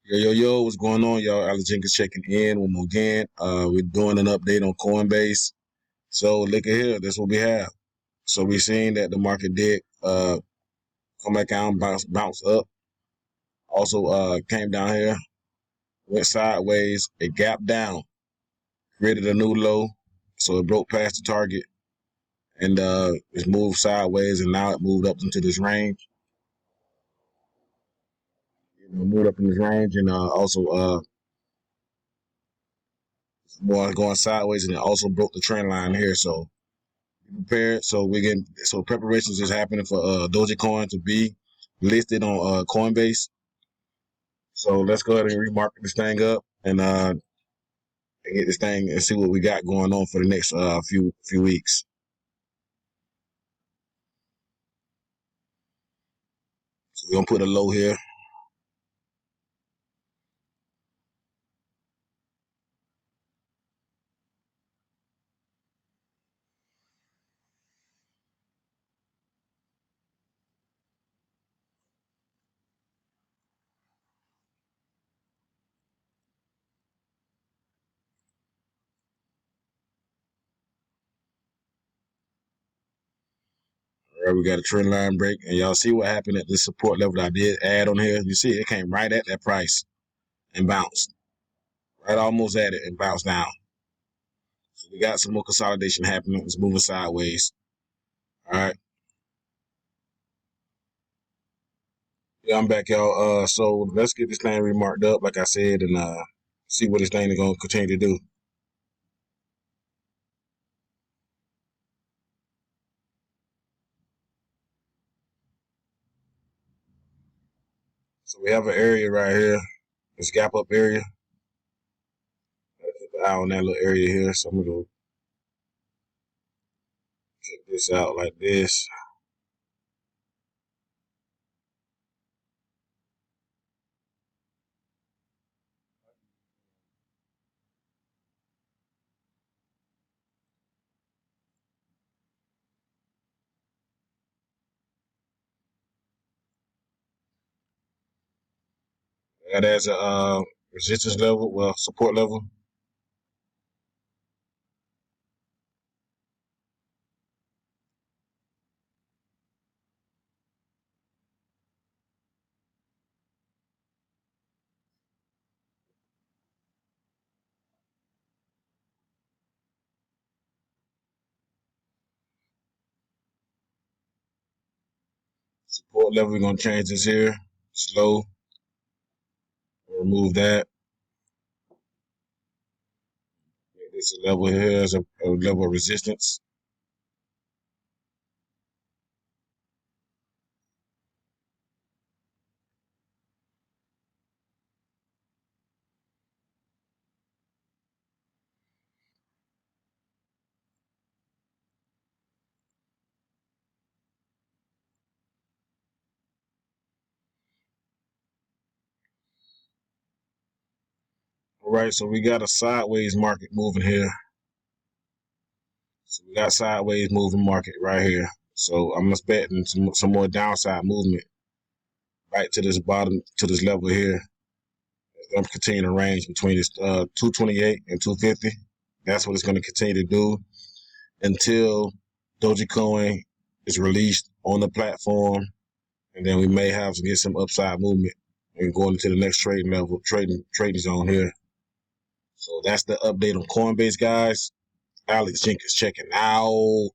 Yo, what's going on, y'all? Alex Jenkins checking in one more again. We're doing an update on Coinbase. So look at here, that's what we have. So we're seeing that the market did come back down, bounce up. Also came down here, went sideways, it gapped down, created a new low, so it broke past the target and it's moved sideways, and now it moved up into this range. Moved up in this range, and also more going sideways, and it also broke the trend line here. So prepared. So preparations is happening for Dogecoin to be listed on Coinbase. So let's go ahead and remarket this thing up and get this thing and see what we got going on for the next few weeks. So we're gonna put a low here. All right, we got a trend line break, and y'all see what happened at this support level that I did add on here. You see it came right at that price and bounced. Right almost at it and bounced down. So we got some more consolidation happening. It's moving sideways. All right. Yeah, I'm back, y'all. So let's get this thing remarked up, like I said, and see what this thing is gonna continue to do. So we have an area right here, this gap up area. Keep an eye on that little area here. So I'm gonna check this out like this. That as a resistance level, well, support level. Support level, we're gonna change this here. Slow. Remove that. Make this a level here as a level of resistance. All right, so we got a sideways market moving here. So we got sideways moving market right here. So I'm expecting some more downside movement right to this bottom, to this level here. It's going to continue to range between this 228 and 250. That's what it's going to continue to do until Dogecoin is released on the platform, and then we may have to get some upside movement and going into the next trading level, trading zone here. So that's the update on Coinbase, guys. Alex Jenkins checking out.